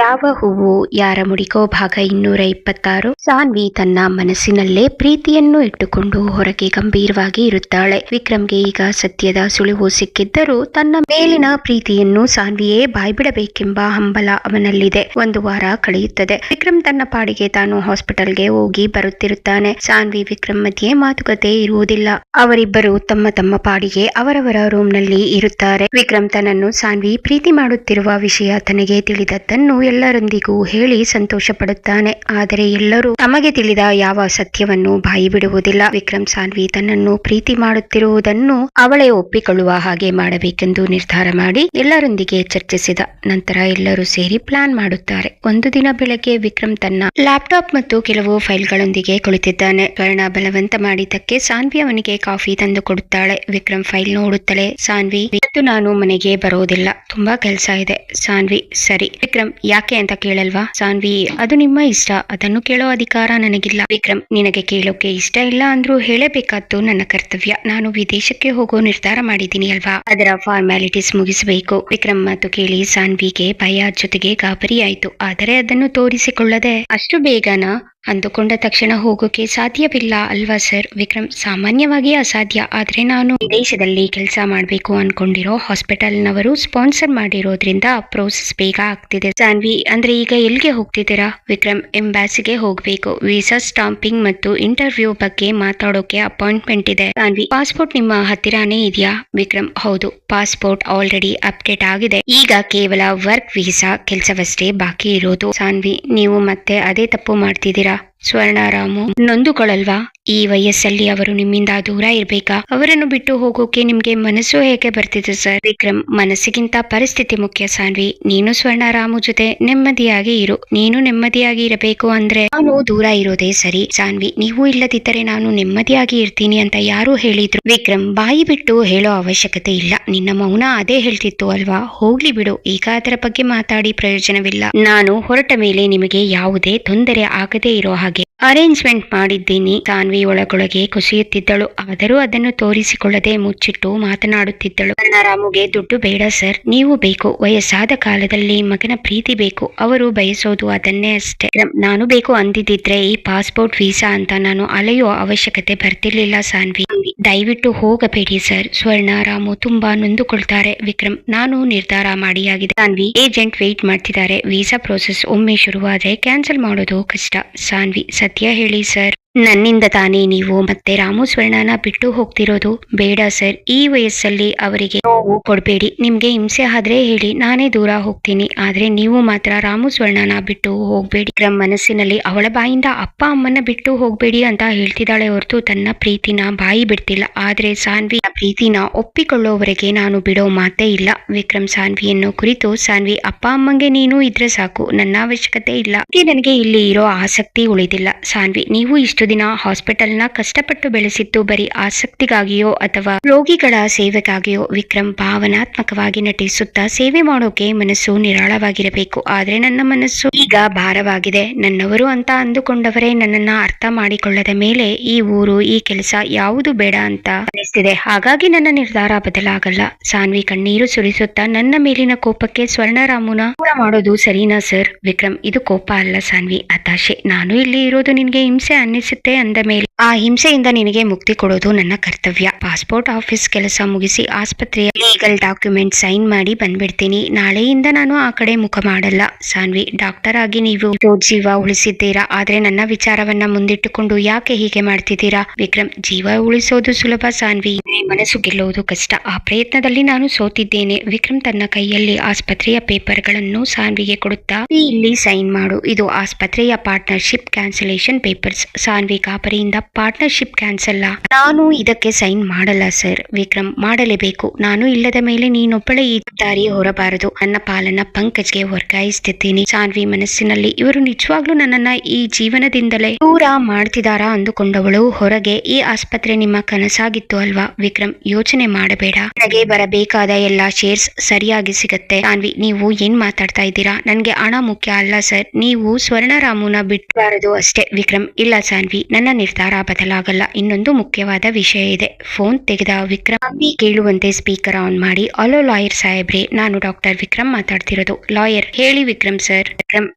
ಯಾವ ಹೂವು ಯಾರ ಮುಡಿಗೋ ಭಾಗ 226. ಸಾನ್ವಿ ತನ್ನ ಮನಸ್ಸಿನಲ್ಲೇ ಪ್ರೀತಿಯನ್ನು ಇಟ್ಟುಕೊಂಡು ಹೊರಗೆ ಗಂಭೀರವಾಗಿ ಇರುತ್ತಾಳೆ. ವಿಕ್ರಮ್ಗೆ ಈಗ ಸತ್ಯದ ಸುಳಿವು ಸಿಕ್ಕಿದ್ದರೂ ತನ್ನ ಮೇಲಿನ ಪ್ರೀತಿಯನ್ನು ಸಾನ್ವಿಯೇ ಬಾಯ್ಬಿಡಬೇಕೆಂಬ ಹಂಬಲ ಅವನಲ್ಲಿದೆ. 1 ವಾರ ಕಳೆಯುತ್ತದೆ. ವಿಕ್ರಮ್ ತನ್ನ ಪಾಡಿಗೆ ತಾನು ಹಾಸ್ಪಿಟಲ್ಗೆ ಹೋಗಿ ಬರುತ್ತಿರುತ್ತಾನೆ. ಸಾನ್ವಿ ವಿಕ್ರಮ್ ಮಧ್ಯೆ ಮಾತುಕತೆ ಇರುವುದಿಲ್ಲ. ಅವರಿಬ್ಬರು ತಮ್ಮ ತಮ್ಮ ಪಾಡಿಗೆ ಅವರವರ ರೂಮ್ ನಲ್ಲಿ ಇರುತ್ತಾರೆ. ವಿಕ್ರಮ್ ತನ್ನನ್ನು ಸಾನ್ವಿ ಪ್ರೀತಿ ಮಾಡುತ್ತಿರುವ ವಿಷಯ ತನಗೆ ತಿಳಿದದ್ದನ್ನು ಎಲ್ಲರೊಂದಿಗೂ ಹೇಳಿ ಸಂತೋಷ ಪಡುತ್ತಾನೆ. ಆದರೆ ಎಲ್ಲರೂ ತಮಗೆ ತಿಳಿದ ಯಾವ ಸತ್ಯವನ್ನು ಬಾಯಿ ಬಿಡುವುದಿಲ್ಲ. ವಿಕ್ರಮ್ ಸಾನ್ವಿ ತನ್ನನ್ನು ಪ್ರೀತಿ ಮಾಡುತ್ತಿರುವುದನ್ನು ಅವಳೇ ಒಪ್ಪಿಕೊಳ್ಳುವ ಹಾಗೆ ಮಾಡಬೇಕೆಂದು ನಿರ್ಧಾರ ಮಾಡಿ ಎಲ್ಲರೊಂದಿಗೆ ಚರ್ಚಿಸಿದ ನಂತರ ಎಲ್ಲರೂ ಸೇರಿ ಪ್ಲಾನ್ ಮಾಡುತ್ತಾರೆ. ಒಂದು ದಿನ ಬೆಳಗ್ಗೆ ವಿಕ್ರಮ್ ತನ್ನ ಲ್ಯಾಪ್ಟಾಪ್ ಮತ್ತು ಕೆಲವು ಫೈಲ್ಗಳೊಂದಿಗೆ ಕುಳಿತಿದ್ದಾನೆ. ಸ್ವರ್ಣ ಬಲವಂತ ಮಾಡಿದ್ದಕ್ಕೆ ಸಾನ್ವಿ ಅವನಿಗೆ ಕಾಫಿ ತಂದು ಕೊಡುತ್ತಾಳೆ. ವಿಕ್ರಮ್ ಫೈಲ್ ನೋಡುತ್ತಲೇ, ಸಾನ್ವಿ ಇವತ್ತು ನಾನು ಮನೆಗೆ ಬರೋದಿಲ್ಲ, ತುಂಬಾ ಕೆಲಸ ಇದೆ. ಸಾನ್ವಿ ಸರಿ. ವಿಕ್ರಮ್ ಯಾಕೆ ಅಂತ ಕೇಳಲ್ವಾ? ಸಾನ್ವಿ ಅದು ನಿಮ್ಮ ಇಷ್ಟ, ಅದನ್ನು ಕೇಳೋ ಅಧಿಕಾರ ನನಗಿಲ್ಲ. ವಿಕ್ರಮ್ ನಿನಗೆ ಕೇಳೋಕೆ ಇಷ್ಟ ಇಲ್ಲ ಅಂದ್ರೂ ಹೇಳಬೇಕಾದ್ದು ನನ್ನ ಕರ್ತವ್ಯ. ನಾನು ವಿದೇಶಕ್ಕೆ ಹೋಗೋ ನಿರ್ಧಾರ ಮಾಡಿದ್ದೀನಿ ಅಲ್ವಾ, ಅದರ ಫಾರ್ಮ್ಯಾಲಿಟೀಸ್ ಮುಗಿಸಬೇಕು. ವಿಕ್ರಮ್ ಮಾತು ಕೇಳಿ ಸಾನ್ವಿಗೆ ಭಯ ಜೊತೆಗೆ ಗಾಬರಿ ಆಯ್ತು. ಆದರೆ ಅದನ್ನು ತೋರಿಸಿಕೊಳ್ಳದೆ ಅಷ್ಟು ಬೇಗನಾ ಅಂದುಕೊಂಡ ತಕ್ಷಣ ಹೋಗೋಕೆ ಸಾಧ್ಯವಿಲ್ಲ ಅಲ್ವಾ ಸರ್? ವಿಕ್ರಮ್ ಸಾಮಾನ್ಯವಾಗಿ ಅಸಾಧ್ಯ, ಆದ್ರೆ ನಾನು ವಿದೇಶದಲ್ಲಿ ಕೆಲಸ ಮಾಡಬೇಕು ಅನ್ಕೊಂಡಿರೋ ಹಾಸ್ಪಿಟಲ್ನವರು ಸ್ಪಾನ್ಸರ್ ಮಾಡಿರೋದ್ರಿಂದ ಪ್ರೋಸೆಸ್ ಬೇಗ ಆಗ್ತಿದೆ. ಸಾನ್ವಿ ಅಂದ್ರೆ ಈಗ ಎಲ್ಲಿಗೆ ಹೋಗ್ತಿದ್ದೀರಾ? ವಿಕ್ರಮ್ ಎಂಬಾಸಿಗೆ ಹೋಗ್ಬೇಕು. ವೀಸಾ ಸ್ಟಾಂಪಿಂಗ್ ಮತ್ತು ಇಂಟರ್ವ್ಯೂ ಬಗ್ಗೆ ಮಾತಾಡೋಕೆ ಅಪಾಯಿಂಟ್ಮೆಂಟ್ ಇದೆ. ಸಾನ್ವಿ ಪಾಸ್ಪೋರ್ಟ್ ನಿಮ್ಮ ಹತ್ತಿರಾನೇ ಇದೆಯಾ? ವಿಕ್ರಮ್ ಹೌದು, ಪಾಸ್ಪೋರ್ಟ್ ಆಲ್ರೆಡಿ ಅಪ್ಡೇಟ್ ಆಗಿದೆ. ಈಗ ಕೇವಲ ವರ್ಕ್ ವೀಸಾ ಕೆಲಸವಷ್ಟೇ ಬಾಕಿ ಇರೋದು. ಸಾನ್ವಿ ನೀವು ಮತ್ತೆ ಅದೇ ತಪ್ಪು ಮಾಡ್ತಿದ್ದೀರಾ. ಸ್ವರ್ಣ ರಾಮು ನೊಂದುಕೊಳ್ಳಲ್ವಾ? ಈ ವಯಸ್ಸಲ್ಲಿ ಅವರು ನಿಮ್ಮಿಂದ ದೂರ ಇರ್ಬೇಕಾ? ಅವರನ್ನು ಬಿಟ್ಟು ಹೋಗೋಕೆ ನಿಮ್ಗೆ ಮನಸ್ಸು ಹೇಗೆ ಬರ್ತಿದೆ ಸರ್? ವಿಕ್ರಮ್ ಮನಸ್ಸಿಗಿಂತ ಪರಿಸ್ಥಿತಿ ಮುಖ್ಯ. ಸಾನ್ವಿ ನೀನು ಸ್ವರ್ಣ ರಾಮು ಜೊತೆ ನೆಮ್ಮದಿಯಾಗಿ ಇರು. ನೀನು ನೆಮ್ಮದಿಯಾಗಿ ಇರಬೇಕು ಅಂದ್ರೆ ನಾನು ದೂರ ಇರೋದೇ ಸರಿ. ಸಾನ್ವಿ ನೀವು ಇಲ್ಲದಿದ್ದರೆ ನಾನು ನೆಮ್ಮದಿಯಾಗಿ ಇರ್ತೀನಿ ಅಂತ ಯಾರು ಹೇಳಿದ್ರು? ವಿಕ್ರಮ್ ಬಾಯಿ ಬಿಟ್ಟು ಹೇಳೋ ಅವಶ್ಯಕತೆ ಇಲ್ಲ, ನಿನ್ನ ಮೌನ ಅದೇ ಹೇಳ್ತಿತ್ತು ಅಲ್ವಾ? ಹೋಗ್ಲಿ ಬಿಡು, ಈಗ ಅದರ ಬಗ್ಗೆ ಮಾತಾಡಿ ಪ್ರಯೋಜನವಿಲ್ಲ. ನಾನು ಹೊರಟ ಮೇಲೆ ನಿಮಗೆ ಯಾವುದೇ ತೊಂದರೆ ಆಗದೇ ಇರೋ ಹಾಗೆ ಅರೇಂಜ್ಮೆಂಟ್ ಮಾಡಿದ್ದೀನಿ. ಸಾನ್ವಿ ಒಳಗೊಳಗೆ ಕುಸಿಯುತ್ತಿದ್ದಳು, ಆದರೂ ಅದನ್ನು ತೋರಿಸಿಕೊಳ್ಳದೆ ಮುಚ್ಚಿಟ್ಟು ಮಾತನಾಡುತ್ತಿದ್ದಳು. ರಾಮುಗೆ ದುಡ್ಡು ಬೇಡ ಸರ್, ನೀವು ಬೇಕು. ವಯಸ್ಸಾದ ಕಾಲದಲ್ಲಿ ಮಗನ ಪ್ರೀತಿ ಬೇಕು, ಅವರು ಬಯಸೋದು ಅದನ್ನೇ ಅಷ್ಟೇ. ನಾನು ಬೇಕು ಅಂದಿದ್ದಿದ್ರೆ ಈ ಪಾಸ್ಪೋರ್ಟ್ ವೀಸಾ ಅಂತ ನಾನು ಅಲೆಯೋ ಅವಶ್ಯಕತೆ ಬರ್ತಿರ್ಲಿಲ್ಲ. ಸಾನ್ವಿ ದಯವಿಟ್ಟು ಹೋಗಬೇಡಿ ಸರ್, ಸ್ವರ್ಣ ರಾಮು ತುಂಬಾ ನೊಂದುಕೊಳ್ತಾರೆ. ವಿಕ್ರಮ್ ನಾನು ನಿರ್ಧಾರ ಮಾಡಿಯಾಗಿದೆ. ಸಾನ್ವಿ ಏಜೆಂಟ್ ವೇಟ್ ಮಾಡ್ತಿದ್ದಾರೆ. ವೀಸಾ ಪ್ರೋಸೆಸ್ ಒಮ್ಮೆ ಶುರುವಾದ್ರೆ ಕ್ಯಾನ್ಸಲ್ ಮಾಡೋದು ಕಷ್ಟ. ಸಾನ್ವಿ ಸತ್ಯ ಹೇಳಿ ಸರ್, ನನ್ನಿಂದ ತಾನೇ ನೀವು ಮತ್ತೆ ರಾಮು ಸ್ವರ್ಣನ ಬಿಟ್ಟು ಹೋಗ್ತಿರೋದು? ಬೇಡ ಸರ್, ಈ ವಯಸ್ಸಲ್ಲಿ ಅವರಿಗೆ ನೋವು ಕೊಡಬೇಡಿ. ನಿಮ್ಗೆ ಹಿಂಸೆ ಆದ್ರೆ ಹೇಳಿ, ನಾನೇ ದೂರ ಹೋಗ್ತೀನಿ. ಆದ್ರೆ ನೀವು ಮಾತ್ರ ರಾಮು ಸ್ವರ್ಣನ ಬಿಟ್ಟು ಹೋಗ್ಬೇಡಿ. ವಿಕ್ರಮ್ ಮನಸ್ಸಿನಲ್ಲಿ ಅವಳ ಬಾಯಿಂದ ಅಪ್ಪ ಅಮ್ಮನ ಬಿಟ್ಟು ಹೋಗ್ಬೇಡಿ ಅಂತ ಹೇಳ್ತಿದ್ದಾಳೆ ಹೊರತು ತನ್ನ ಪ್ರೀತಿನ ಬಾಯಿ ಬಿಡ್ತಿಲ್ಲ. ಆದ್ರೆ ಸಾನ್ವಿ ಪ್ರೀತಿನ ಒಪ್ಪಿಕೊಳ್ಳೋವರೆಗೆ ನಾನು ಬಿಡೋ ಮಾತೇ ಇಲ್ಲ. ವಿಕ್ರಮ್ ಸಾನ್ವಿಯನ್ನು ಕುರಿತು, ಸಾನ್ವಿ ಅಪ್ಪ ಅಮ್ಮಂಗೆ ನೀನು ಇದ್ರೆ ಸಾಕು, ನನ್ನ ಅವಶ್ಯಕತೆ ಇಲ್ಲ. ನನಗೆ ಇಲ್ಲಿ ಇರೋ ಆಸಕ್ತಿ ಉಳಿದಿಲ್ಲ. ಸಾನ್ವಿ ನೀವು ಇಷ್ಟು ದಿನ ಹಾಸ್ಪಿಟಲ್ನ ಕಷ್ಟಪಟ್ಟು ಬೆಳೆಸಿದ್ದು ಬರೀ ಆಸಕ್ತಿಗಾಗಿಯೋ ಅಥವಾ ರೋಗಿಗಳ ಸೇವೆಗಾಗಿಯೋ? ವಿಕ್ರಮ್ ಭಾವನಾತ್ಮಕವಾಗಿ ನಟಿಸುತ್ತಾ, ಸೇವೆ ಮಾಡೋಕೆ ಮನಸ್ಸು ನಿರಾಳವಾಗಿರಬೇಕು, ಆದ್ರೆ ನನ್ನ ಮನಸ್ಸು ಈಗ ಭಾರವಾಗಿದೆ. ನನ್ನವರು ಅಂತ ಅಂದುಕೊಂಡವರೇ ನನ್ನನ್ನ ಅರ್ಥ ಮಾಡಿಕೊಳ್ಳದ ಮೇಲೆ ಈ ಊರು ಈ ಕೆಲಸ ಯಾವುದು ಬೇಡ ಅಂತ ಅನಿಸ್ತಿದೆ. ಹಾಗಾಗಿ ನನ್ನ ನಿರ್ಧಾರ ಬದಲಾಗಲ್ಲ. ಸಾನ್ವಿ ಕಣ್ಣೀರು ಸುರಿಸುತ್ತಾ, ನನ್ನ ಮೇಲಿನ ಕೋಪಕ್ಕೆ ಸ್ವರ್ಣರಾಮುನ ದೂರ ಮಾಡೋದು ಸರಿನಾ ಸರ್? ವಿಕ್ರಮ್ ಇದು ಕೋಪ ಅಲ್ಲ ಸಾನ್ವಿ, ಹತಾಶೆ. ನಾನು ಇಲ್ಲಿ ಇರೋದು ನಿನ್ಗೆ ಹಿಂಸೆ ಅನ್ನಿಸುತ್ತೆ ಅಂದ ಮೇಲೆ ಆ ಹಿಂಸೆಯಿಂದ ನಿನಗೆ ಮುಕ್ತಿ ಕೊಡೋದು ನನ್ನ ಕರ್ತವ್ಯ. ಪಾಸ್ಪೋರ್ಟ್ ಆಫೀಸ್ ಕೆಲಸ ಮುಗಿಸಿ ಆಸ್ಪತ್ರೆಯ ಲೀಗಲ್ ಡಾಕ್ಯುಮೆಂಟ್ ಸೈನ್ ಮಾಡಿ ಬಂದ್ಬಿಡ್ತೀನಿ. ನಾಳೆಯಿಂದ ನಾನು ಆ ಕಡೆ ಮುಖ ಮಾಡಲ್ಲ. ಸಾನ್ವಿ ಡಾಕ್ಟರ್ ಆಗಿ ನೀವು ಜೀವ ಉಳಿಸಿದ್ದೀರಾ, ಆದ್ರೆ ನನ್ನ ವಿಚಾರವನ್ನ ಮುಂದಿಟ್ಟುಕೊಂಡು ಯಾಕೆ ಹೀಗೆ ಮಾಡ್ತಿದ್ದೀರಾ? ವಿಕ್ರಮ್ ಜೀವ ಉಳಿಸೋದು ಸುಲಭ ಸಾನ್ವಿ, ಮನಸ್ಸು ಗೆಲ್ಲುವುದು ಕಷ್ಟ. ಆ ಪ್ರಯತ್ನದಲ್ಲಿ ನಾನು ಸೋತಿದ್ದೇನೆ. ವಿಕ್ರಮ್ ತನ್ನ ಕೈಯಲ್ಲಿ ಆಸ್ಪತ್ರೆಯ ಪೇಪರ್ಗಳನ್ನು ಸಾನ್ವಿಗೆ ಕೊಡುತ್ತಾ, ಇಲ್ಲಿ ಸೈನ್ ಮಾಡು, ಇದು ಆಸ್ಪತ್ರೆಯ ಪಾರ್ಟ್ನರ್ಶಿಪ್ ಕ್ಯಾನ್ಸಲೇಷನ್ ಪೇಪರ್ಸ್. ಸಾನ್ವಿ ಗಾಬರಿಯಿಂದ, ಪಾರ್ಟ್ನರ್ಶಿಪ್ ಕ್ಯಾನ್ಸಲ್? ನಾನು ಇದಕ್ಕೆ ಸೈನ್ ಮಾಡಲ್ಲ ಸರ್. ವಿಕ್ರಮ್ ಮಾಡಲೇಬೇಕು. ನಾನು ಇಲ್ಲದ ಮೇಲೆ ನೀನೊಬ್ಬಳೇ ಈ ದಾರಿ ಹೊರಬಾರದು. ನನ್ನ ಪಾಲನ ಪಂಕಜ್ಗೆ ವರ್ಗಾಯಿಸ್ತಿದ್ದೀನಿ. ಸಾನ್ವಿ ಮನಸ್ಸಿನಲ್ಲಿ, ಇವರು ನಿಜವಾಗ್ಲೂ ನನ್ನನ್ನ ಈ ಜೀವನದಿಂದಲೇ ದೂರ ಮಾಡ್ತಿದಾರಾ ಅಂದುಕೊಂಡವಳು ಹೊರಗೆ, ಈ ಆಸ್ಪತ್ರೆ ನಿಮ್ಮ ಕನಸಾಗಿತ್ತು ಅಲ್ವಾ? ವಿಕ್ರಮ್ ಯೋಚನೆ ಮಾಡಬೇಡ, ನನಗೆ ಬರಬೇಕಾದ ಎಲ್ಲಾ ಶೇರ್ಸ್ ಸರಿಯಾಗಿ ಸಿಗತ್ತೆ. ಸಾನ್ವಿ ನೀವು ಏನ್ ಮಾತಾಡ್ತಾ ಇದ್ದೀರಾ? ನನ್ಗೆ ಹಣ ಮುಖ್ಯ ಅಲ್ಲ ಸರ್, ನೀವು ಸ್ವರ್ಣರಾಮುನ ಬಿಟ್ಟಬಾರದು ಅಷ್ಟೇ. ವಿಕ್ರಮ್ ಇಲ್ಲ ಸಾನ್ವಿ, ನನ್ನ ನಿರ್ಧಾರ ನಿರ್ಧಾರ ಬದಲಾಗಲ್ಲ. ಇನ್ನೊಂದು ಮುಖ್ಯವಾದ ವಿಷಯ ಇದೆ. ಫೋನ್ ತೆಗೆದ ವಿಕ್ರಮ್ ಕೇಳುವಂತೆ ಸ್ಪೀಕರ್ ಆನ್ ಮಾಡಿ, ಹಲೋ ಲಾಯರ್ ಸಾಹೇಬ್ರೆ, ನಾನು ಡಾಕ್ಟರ್ ವಿಕ್ರಮ್ ಮಾತಾಡ್ತಿರೋದು. ಲಾಯರ್: ಹೇಳಿ ವಿಕ್ರಮ್ ಸರ್. ವಿಕ್ರಮ್: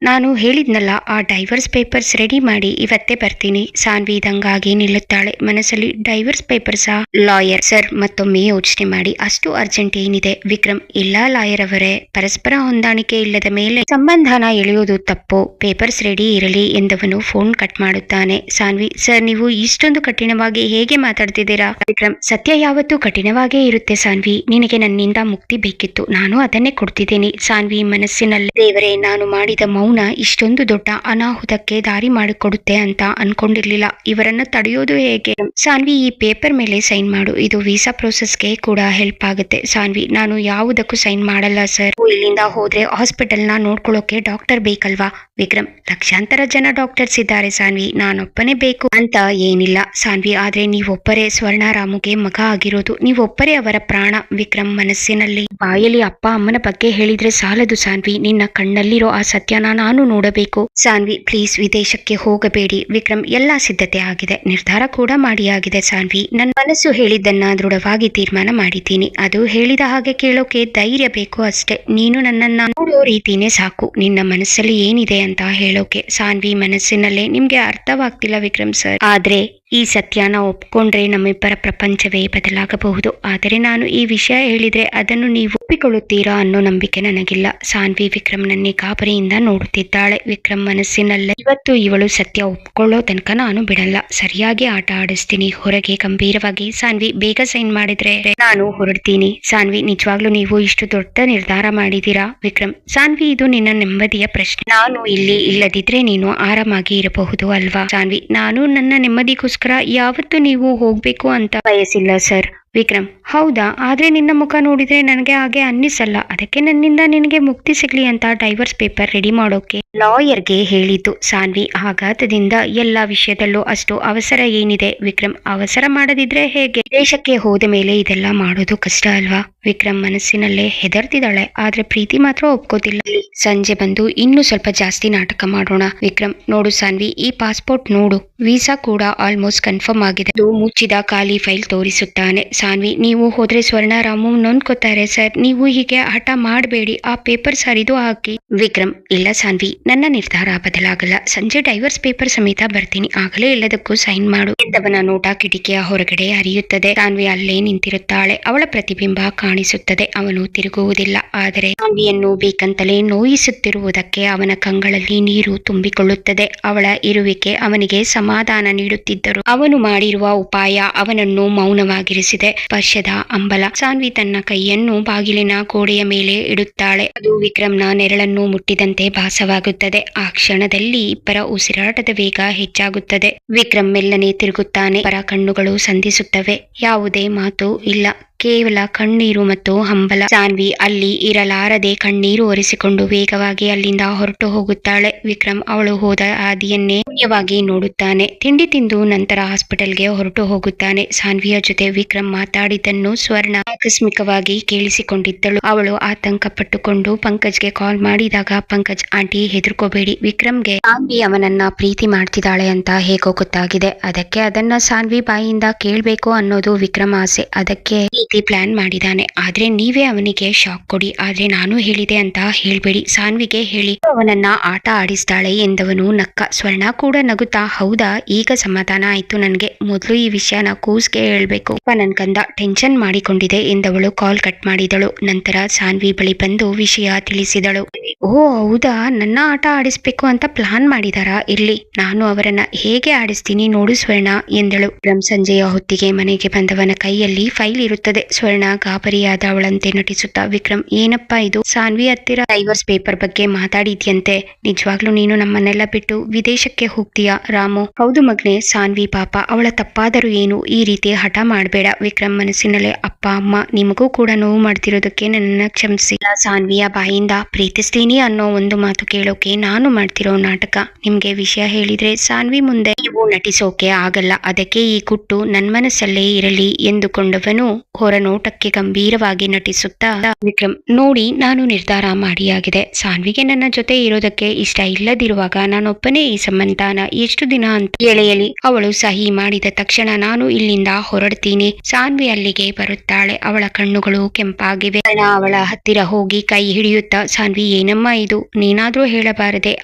ನಾನು ಹೇಳಿದ್ನಲ್ಲ, ಆ ಡೈವರ್ಸ್ ಪೇಪರ್ಸ್ ರೆಡಿ ಮಾಡಿ ಇವತ್ತೇ ಬರ್ತೀನಿ. ಸಾನ್ವಿ ದಂಗಾಗಿ ನಿಲ್ಲುತ್ತಾಳೆ. ಮನಸ್ಸಲ್ಲಿ ಡೈವರ್ಸ್ ಪೇಪರ್ಸಾ? ಲಾಯರ್: ಸರ್, ಮತ್ತೊಮ್ಮೆ ಯೋಚನೆ ಮಾಡಿ, ಅಷ್ಟು ಅರ್ಜೆಂಟ್ ಏನಿದೆ? ವಿಕ್ರಮ್: ಇಲ್ಲ ಲಾಯರ್ ಅವರೇ, ಪರಸ್ಪರ ಹೊಂದಾಣಿಕೆ ಇಲ್ಲದ ಮೇಲೆ ಸಂಬಂಧನ ಎಳೆಯೋದು ತಪ್ಪು. ಪೇಪರ್ಸ್ ರೆಡಿ ಇರಲಿ ಎಂದವನು ಫೋನ್ ಕಟ್ ಮಾಡುತ್ತಾನೆ. ಸಾನ್ವಿ: ಸರ್, ನೀವು ಇಷ್ಟೊಂದು ಕಠಿಣವಾಗಿ ಹೇಗೆ ಮಾತಾಡ್ತಿದ್ದೀರಾ? ವಿಕ್ರಮ್: ಸತ್ಯ ಯಾವತ್ತೂ ಕಠಿಣವಾಗೇ ಇರುತ್ತೆ ಸಾನ್ವಿ. ನಿನಗೆ ನನ್ನಿಂದ ಮುಕ್ತಿ ಬೇಕಿತ್ತು, ನಾನು ಅದನ್ನೇ ಕೊಡ್ತಿದ್ದೀನಿ. ಸಾನ್ವಿ ಮನಸ್ಸಿನಲ್ಲಿ, ದೇವರೇ, ನಾನು ಮಾಡಿದ ಮೌನ ಇಷ್ಟೊಂದು ದೊಡ್ಡ ಅನಾಹುತಕ್ಕೆ ದಾರಿ ಮಾಡಿಕೊಡುತ್ತೆ ಅಂತ ಅನ್ಕೊಂಡಿರ್ಲಿಲ್ಲ. ಇವರನ್ನ ತಡೆಯೋದು ಹೇಗೆ? ಸಾನ್ವಿ, ಈ ಪೇಪರ್ ಮೇಲೆ ಸೈನ್ ಮಾಡು. ಇದು ವೀಸಾ ಪ್ರೋಸೆಸ್ಗೆ ಕೂಡ ಹೆಲ್ಪ್ ಆಗುತ್ತೆ. ಸಾನ್ವಿ: ನಾನು ಯಾವುದಕ್ಕೂ ಸೈನ್ ಮಾಡಲ್ಲ ಸರ್. ಇಲ್ಲಿಂದ ಹೋದ್ರೆ ಹಾಸ್ಪಿಟಲ್ನ ನೋಡ್ಕೊಳ್ಳೋಕೆ ಡಾಕ್ಟರ್ ಬೇಕಲ್ವಾ? ವಿಕ್ರಮ್: ಲಕ್ಷಾಂತರ ಜನ ಡಾಕ್ಟರ್ಸ್ ಇದ್ದಾರೆ ಸಾನ್ವಿ, ನಾನೊಬ್ಬನೇ ಬೇಕು ಅಂತ ಏನಿಲ್ಲ ಸಾನ್ವಿ. ಆದ್ರೆ ನೀವೊಬ್ಬರೇ ಸ್ವರ್ಣರಾಮುಗೆ ಮಗ ಆಗಿರೋದು, ನೀವೊಬ್ಬರೇ ಅವರ ಪ್ರಾಣ. ವಿಕ್ರಮ್ ಮನಸ್ಸಿನಲ್ಲಿ, ಬಾಯಲ್ಲಿ ಅಪ್ಪ ಅಮ್ಮನ ಬಗ್ಗೆ ಹೇಳಿದ್ರೆ ಸಾಲದು ಸಾನ್ವಿ, ನಿನ್ನ ಕಣ್ಣಲ್ಲಿರೋ ಆ ಸತ್ಯನ ನಾನು ನೋಡಬೇಕು. ಸಾನ್ವಿ: ಪ್ಲೀಸ್ ವಿದೇಶಕ್ಕೆ ಹೋಗಬೇಡಿ. ವಿಕ್ರಮ್: ಎಲ್ಲಾ ಸಿದ್ಧತೆ ಆಗಿದೆ, ನಿರ್ಧಾರ ಕೂಡ ಮಾಡಿ ಆಗಿದೆ ಸಾನ್ವಿ. ನನ್ನ ಮನಸ್ಸು ಹೇಳಿದ್ದನ್ನ ದೃಢವಾಗಿ ತೀರ್ಮಾನ ಮಾಡಿದ್ದೀನಿ. ಅದು ಹೇಳಿದ ಹಾಗೆ ಕೇಳೋಕೆ ಧೈರ್ಯ ಬೇಕು ಅಷ್ಟೇ. ನೀನು ನನ್ನನ್ನ ನೋಡೋ ರೀತಿನೇ ಸಾಕು, ನಿನ್ನ ಮನಸ್ಸಲ್ಲಿ ಏನಿದೆ ಅಂತ ಹೇಳೋಕೆ. ಸಾನ್ವಿ ಮನಸ್ಸಿನಲ್ಲೇ, ನಿಮ್ಗೆ ಅರ್ಥವಾಗ್ತಿಲ್ಲ ವಿಕ್ರಮ್ ಸರ್, ಆದ್ರೆ ಈ ಸತ್ಯನ ಒಪ್ಕೊಂಡ್ರೆ ನಮ್ಮಿಬ್ಬರ ಪ್ರಪಂಚವೇ ಬದಲಾಗಬಹುದು. ಆದರೆ ನಾನು ಈ ವಿಷಯ ಹೇಳಿದ್ರೆ ಅದನ್ನು ನೀವು ಒಪ್ಪಿಕೊಳ್ಳುತ್ತೀರಾ ಅನ್ನೋ ನಂಬಿಕೆ ನನಗಿಲ್ಲ. ಸಾನ್ವಿ ವಿಕ್ರಮ್ನನ್ನೇ ಗಾಬರಿಯಿಂದ ನೋಡುತ್ತಿದ್ದಾಳೆ. ವಿಕ್ರಮ್ ಮನಸ್ಸಿನಲ್ಲೇ, ಇವತ್ತು ಇವಳು ಸತ್ಯ ಒಪ್ಕೊಳ್ಳೋ ತನಕ ನಾನು ಬಿಡಲ್ಲ, ಸರಿಯಾಗಿ ಆಟ ಆಡಿಸ್ತೀನಿ. ಹೊರಗೆ ಗಂಭೀರವಾಗಿ, ಸಾನ್ವಿ ಬೇಗ ಸೈನ್ ಮಾಡಿದ್ರೆ ನಾನು ಹೊರಡ್ತೀನಿ. ಸಾನ್ವಿ: ನಿಜವಾಗ್ಲೂ ನೀವು ಇಷ್ಟು ದೊಡ್ಡ ನಿರ್ಧಾರ ಮಾಡಿದೀರಾ? ವಿಕ್ರಮ್: ಸಾನ್ವಿ, ಇದು ನಿನ್ನ ನೆಮ್ಮದಿಯ ಪ್ರಶ್ನೆ. ನಾನು ಇಲ್ಲಿ ಇಲ್ಲದಿದ್ರೆ ನೀನು ಆರಾಮಾಗಿ ಇರಬಹುದು ಅಲ್ವಾ? ಸಾನ್ವಿ: ನಾನು ನನ್ನ ನೆಮ್ಮದಿಗೋಸ್ಕರ ಯಾವತ್ತೂ ನೀವು ಹೋಗ್ಬೇಕು ಅಂತ ಬಯಸಿಲ್ಲ ಸರ್. ವಿಕ್ರಮ್: ಹೌದಾ? ಆದ್ರೆ ನಿನ್ನ ಮುಖ ನೋಡಿದ್ರೆ ನನಗೆ ಹಾಗೆ ಅನ್ನಿಸಲ್ಲ. ಅದಕ್ಕೆ ನನ್ನಿಂದ ನಿನಗೆ ಮುಕ್ತಿ ಸಿಗ್ಲಿ ಅಂತ ಡೈವರ್ಸ್ ಪೇಪರ್ ರೆಡಿ ಮಾಡೋಕೆ ಲಾಯರ್ಗೆ ಹೇಳಿದ್ದು. ಸಾನ್ವಿ: ಆಘಾತದಿಂದ ಎಲ್ಲಾ ವಿಷಯದಲ್ಲೂ ಅಷ್ಟು ಅವಸರ ಏನಿದೆ? ವಿಕ್ರಮ್: ಅವಸರ ಮಾಡದಿದ್ರೆ ಹೇಗೆ? ದೇಶಕ್ಕೆ ಹೋದ ಮೇಲೆ ಇದೆಲ್ಲ ಮಾಡೋದು ಕಷ್ಟ ಅಲ್ವಾ? ವಿಕ್ರಮ್ ಮನಸ್ಸಿನಲ್ಲೇ ಹೆದರ್ತಿದ್ದಾಳೆ, ಆದ್ರೆ ಪ್ರೀತಿ ಮಾತ್ರ ಒಪ್ಕೋತಿಲ್ಲ. ಸಂಜೆ ಬಂದು ಇನ್ನೂ ಸ್ವಲ್ಪ ಜಾಸ್ತಿ ನಾಟಕ ಮಾಡೋಣ. ವಿಕ್ರಮ್: ನೋಡು ಸಾನ್ವಿ, ಈ ಪಾಸ್ಪೋರ್ಟ್ ನೋಡು, ವೀಸಾ ಕೂಡ ಆಲ್ಮೋಸ್ಟ್ ಕನ್ಫರ್ಮ್ ಆಗಿದೆ. ಅದು ಮುಚ್ಚಿದ ಖಾಲಿ ಫೈಲ್ ತೋರಿಸುತ್ತಾನೆ. ಸಾನ್ವಿ: ನೀವು ಹೋದ್ರೆ ಸ್ವರ್ಣರಾಮು ನೊಂದ್ಕೋತಾರೆ ಸರ್, ನೀವು ಹೀಗೆ ಹಠ ಮಾಡಬೇಡಿ, ಆ ಪೇಪರ್ಸ್ ಹರಿದು ಹಾಕಿ. ವಿಕ್ರಮ್: ಇಲ್ಲ ಸಾನ್ವಿ, ನನ್ನ ನಿರ್ಧಾರ ಬದಲಾಗಲ್ಲ. ಸಂಜೆ ಡೈವರ್ಸ್ ಪೇಪರ್ ಸಮೇತ ಬರ್ತೀನಿ, ಆಗಲೇ ಎಲ್ಲದಕ್ಕೂ ಸೈನ್ ಮಾಡು ಎಂದವನ ನೋಟ ಕಿಟಕಿಯ ಹೊರಗಡೆ ಹರಿಯುತ್ತದೆ. ಸಾನ್ವಿ ಅಲ್ಲೇ ನಿಂತಿರುತ್ತಾಳೆ. ಅವಳ ಪ್ರತಿಬಿಂಬ ಕಾಣಿಸುತ್ತದೆ. ಅವನು ತಿರುಗುವುದಿಲ್ಲ, ಆದರೆ ಸಾನ್ವಿಯನ್ನು ಬೇಕಂತಲೇ ನೋಯಿಸುತ್ತಿರುವುದಕ್ಕೆ ಅವನ ಕಂಗಳಲ್ಲಿ ನೀರು ತುಂಬಿಕೊಳ್ಳುತ್ತದೆ. ಅವಳ ಇರುವಿಕೆ ಅವನಿಗೆ ಸಮಾಧಾನ ನೀಡುತ್ತಿದ್ದರು. ಅವನು ಮಾಡಿರುವ ಉಪಾಯ ಅವನನ್ನು ಮೌನವಾಗಿರಿಸಿದೆ. ಸ್ಪರ್ಶದ ಅಂಬಲ. ಸಾನ್ವಿ ತನ್ನ ಕೈಯನ್ನು ಬಾಗಿಲಿನ ಗೋಡೆಯ ಮೇಲೆ ಇಡುತ್ತಾಳೆ. ಅದು ವಿಕ್ರಮ್ನ ನೆರಳನ್ನು ಮುಟ್ಟಿದಂತೆ ಭಾಸವಾಗುತ್ತದೆ. ಆ ಕ್ಷಣದಲ್ಲಿ ಇಬ್ಬರ ಉಸಿರಾಟದ ವೇಗ ಹೆಚ್ಚಾಗುತ್ತದೆ. ವಿಕ್ರಮ್ ಮೆಲ್ಲನೆ ತಿರುಗುತ್ತಾನೆ. ಇಬ್ಬರ ಕಣ್ಣುಗಳು ಸಂಧಿಸುತ್ತವೆ. ಯಾವುದೇ ಮಾತು ಇಲ್ಲ, ಕೇವಲ ಕಣ್ಣೀರು ಮತ್ತು ಹಂಬಲ. ಸಾನ್ವಿ ಅಲ್ಲಿ ಇರಲಾರದೆ ಕಣ್ಣೀರು ಒರೆಸಿಕೊಂಡು ವೇಗವಾಗಿ ಅಲ್ಲಿಂದ ಹೊರಟು ಹೋಗುತ್ತಾಳೆ. ವಿಕ್ರಮ್ ಅವಳು ಹೋದ ಹಾದಿಯನ್ನೇ ಶೂನ್ಯವಾಗಿ ನೋಡುತ್ತಾನೆ. ತಿಂಡಿ ತಿಂದು ನಂತರ ಹಾಸ್ಪಿಟಲ್ಗೆ ಹೊರಟು ಹೋಗುತ್ತಾನೆ. ಸಾನ್ವಿಯ ಜೊತೆ ವಿಕ್ರಮ್ ಮಾತಾಡಿದ್ದನ್ನು ಸ್ವರ್ಣ ಆಕಸ್ಮಿಕವಾಗಿ ಕೇಳಿಸಿಕೊಂಡಿದ್ದಳು. ಅವಳು ಆತಂಕ ಪಟ್ಟುಕೊಂಡು ಪಂಕಜ್ಗೆ ಕಾಲ್ ಮಾಡಿದಾಗ, ಪಂಕಜ್: ಆಂಟಿ ಹೆದರ್ಕೋಬೇಡಿ, ವಿಕ್ರಮ್ಗೆ ಸಾನ್ವಿ ಅವನನ್ನ ಪ್ರೀತಿ ಮಾಡ್ತಿದ್ದಾಳೆ ಅಂತ ಹೇಗೋ ಗೊತ್ತಾಗಿದೆ. ಅದಕ್ಕೆ ಅದನ್ನ ಸಾನ್ವಿ ಬಾಯಿಯಿಂದ ಕೇಳ್ಬೇಕು ಅನ್ನೋದು ವಿಕ್ರಮ್ ಆಸೆ. ಅದಕ್ಕೆ ಪ್ಲಾನ್ ಮಾಡಿದಾನೆ. ಆದ್ರೆ ನೀವೇ ಅವನಿಗೆ ಶಾಕ್ ಕೊಡಿ. ಆದ್ರೆ ನಾನು ಹೇಳಿದೆ ಅಂತ ಹೇಳ್ಬೇಡಿ, ಸಾನ್ವಿಗೆ ಹೇಳಿ, ಅವನನ್ನ ಆಟ ಆಡಿಸ್ತಾಳೆ ಎಂದವನು ನಕ್ಕ. ಸ್ವರ್ಣ ಕೂಡ ನಗುತ್ತಾ, ಹೌದಾ, ಈಗ ಸಮಾಧಾನ ಆಯ್ತು ನನ್ಗೆ. ಮೊದಲು ಈ ವಿಷಯನ ಕೂಸ್ಗೆ ಹೇಳ್ಬೇಕು. ನನ್ ಕಂದ ಟೆನ್ಷನ್ ಮಾಡಿಕೊಂಡಿದೆ ಎಂದವಳು ಕಾಲ್ ಕಟ್ ಮಾಡಿದಳು. ನಂತರ ಸಾನ್ವಿ ಬಳಿ ಬಂದು ವಿಷಯ ತಿಳಿಸಿದಳು. ಓ ಹೌದಾ, ನನ್ನ ಆಟ ಆಡಿಸ್ಬೇಕು ಅಂತ ಪ್ಲಾನ್ ಮಾಡಿದಾರಾ? ಇರ್ಲಿ, ನಾನು ಅವರನ್ನ ಹೇಗೆ ಆಡಿಸ್ತೀನಿ ನೋಡು ಸ್ವರ್ಣ ಎಂದಳು. ಸಂಜೆಯ ಹೊತ್ತಿಗೆ ಮನೆಗೆ ಬಂದವನ ಕೈಯಲ್ಲಿ ಫೈಲ್ ಇರುತ್ತದೆ. ಸ್ವರ್ಣ ಗಾಬರಿಯಾದ ಅವಳಂತೆ ನಟಿಸುತ್ತಾ, ವಿಕ್ರಮ್ ಏನಪ್ಪಾ ಇದು? ಸಾನ್ವಿ ಹತ್ತಿರ ಡೈವರ್ಸ್ ಪೇಪರ್ ಬಗ್ಗೆ ಮಾತಾಡಿದ್ಯಂತೆ. ನಿಜವಾಗ್ಲೂ ನೀನು ನಮ್ಮನ್ನೆಲ್ಲ ಬಿಟ್ಟು ವಿದೇಶಕ್ಕೆ ಹೋಗ್ತೀಯಾ? ರಾಮು: ಹೌದು ಮಗ್ನೆ, ಸಾನ್ವಿ ಪಾಪ, ಅವಳ ತಪ್ಪಾದರೂ ಏನು, ಈ ರೀತಿ ಹಠ ಮಾಡಬೇಡ. ವಿಕ್ರಮ್ ಮನಸ್ಸಿನಲ್ಲೇ, ಅಪ್ಪ ಅಮ್ಮ ನಿಮಗೂ ಕೂಡ ನೋವು ಮಾಡ್ತಿರೋದಕ್ಕೆ ನನ್ನನ್ನ ಕ್ಷಮಿಸಿ. ಸಾನ್ವಿಯ ಬಾಯಿಂದ ಪ್ರೀತಿಸ್ತೀನಿ ಅನ್ನೋ ಒಂದು ಮಾತು ಕೇಳೋಕೆ ನಾನು ಮಾಡ್ತಿರೋ ನಾಟಕ. ನಿಮ್ಗೆ ವಿಷಯ ಹೇಳಿದ್ರೆ ಸಾನ್ವಿ ಮುಂದೆ ನೀವು ನಟಿಸೋಕೆ ಆಗಲ್ಲ. ಅದಕ್ಕೆ ಈ ಗುಟ್ಟು ನನ್ ಮನಸ್ಸಲ್ಲೇ ಇರಲಿ ಎಂದುಕೊಂಡವನು ಹೊರನೋಟಕ್ಕೆ ಗಂಭೀರವಾಗಿ ನಟಿಸುತ್ತಾ, ವಿಕ್ರಮ್ ನೋಡಿ, ನಾನು ನಿರ್ಧಾರ ಮಾಡಿಯಾಗಿದೆ. ಸಾನ್ವಿಗೆ ನನ್ನ ಜೊತೆ ಇರೋದಕ್ಕೆ ಇಷ್ಟ ಇಲ್ಲದಿರುವಾಗ ನಾನೊಬ್ಬನೇ ಈ ಸಂಬಂಧನ ಎಷ್ಟು ದಿನ ಅಂತ ಎಳೆಯಲಿ. ಅವಳು ಸಹಿ ಮಾಡಿದ ತಕ್ಷಣ ನಾನು ಇಲ್ಲಿಂದ ಹೊರಡ್ತೀನಿ. ಸಾನ್ವಿ ಅಲ್ಲಿಗೆ ಬರುತ್ತಾಳೆ. ಅವಳ ಕಣ್ಣುಗಳು ಕೆಂಪಾಗಿವೆ. ಅವಳ ಹತ್ತಿರ ಹೋಗಿ ಕೈ ಹಿಡಿಯುತ್ತಾ, ಸಾನ್ವಿ ಏನಮ್ಮ ಇದು? ನೀನಾದ್ರೂ ಹೇಳಬಾರದೆ?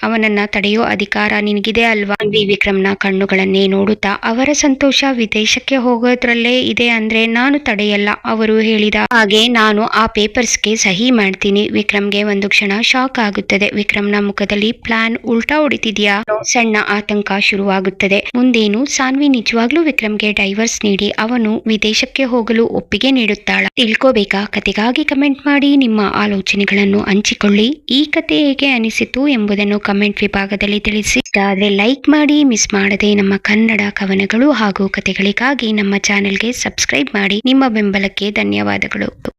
ಅವನನ್ನ ತಡೆಯೋ ಅಧಿಕಾರ ನಿನಗಿದೆ ಅಲ್ವಾ? ಸಾನ್ವಿ ವಿಕ್ರಮ್ನ ಕಣ್ಣುಗಳನ್ನೇ ನೋಡುತ್ತಾ, ಅವರ ಸಂತೋಷ ವಿದೇಶಕ್ಕೆ ಹೋಗೋದ್ರಲ್ಲೇ ಇದೆ ಅಂದ್ರೆ ನಾನು ತಡೆಯಲ್ಲ. ಅವರು ಹೇಳಿದ ಹಾಗೆ ನಾನು ಆ ಪೇಪರ್ಸ್ಗೆ ಸಹಿ ಮಾಡ್ತೀನಿ. ವಿಕ್ರಮ್ಗೆ ಒಂದು ಕ್ಷಣ ಶಾಕ್ ಆಗುತ್ತದೆ. ವಿಕ್ರಮ್ನ ಮುಖದಲ್ಲಿ ಪ್ಲಾನ್ ಉಲ್ಟಾ ಹೊಡಿತಿದ್ಯಾ? ಸಣ್ಣ ಆತಂಕ ಶುರುವಾಗುತ್ತದೆ. ಮುಂದೇನು? ಸಾನ್ವಿ ನಿಜವಾಗ್ಲೂ ವಿಕ್ರಮ್ಗೆ ಡೈವರ್ಸ್ ನೀಡಿ ಅವನು ವಿದೇಶಕ್ಕೆ ಹೋಗಲು ಒಪ್ಪಿಗೆ ನೀಡುತ್ತಾಳ? ತಿಳ್ಕೋಬೇಕಾ? ಕತೆಗಾಗಿ ಕಮೆಂಟ್ ಮಾಡಿ ನಿಮ್ಮ ಆಲೋಚನೆಗಳನ್ನು ಹಂಚಿಕೊಳ್ಳಿ. ಈ ಕತೆ ಹೇಗೆ ಅನಿಸಿತು ಎಂಬುದನ್ನು ಕಮೆಂಟ್ ವಿಭಾಗದಲ್ಲಿ ತಿಳಿಸಿ. ಇಷ್ಟ ಆದ್ರೆ ಲೈಕ್ ಮಾಡಿ. ಮಿಸ್ ಮಾಡದೆ ನಮ್ಮ ಕನ್ನಡ ಕವನಗಳು ಹಾಗೂ ಕತೆಗಳಿಗಾಗಿ ನಮ್ಮ ಚಾನೆಲ್ಗೆ ಸಬ್ಸ್ಕ್ರೈಬ್ ಮಾಡಿ. ನಿಮ್ಮ ಬೆಂಬಲಕ್ಕೆ ಧನ್ಯವಾದಗಳು.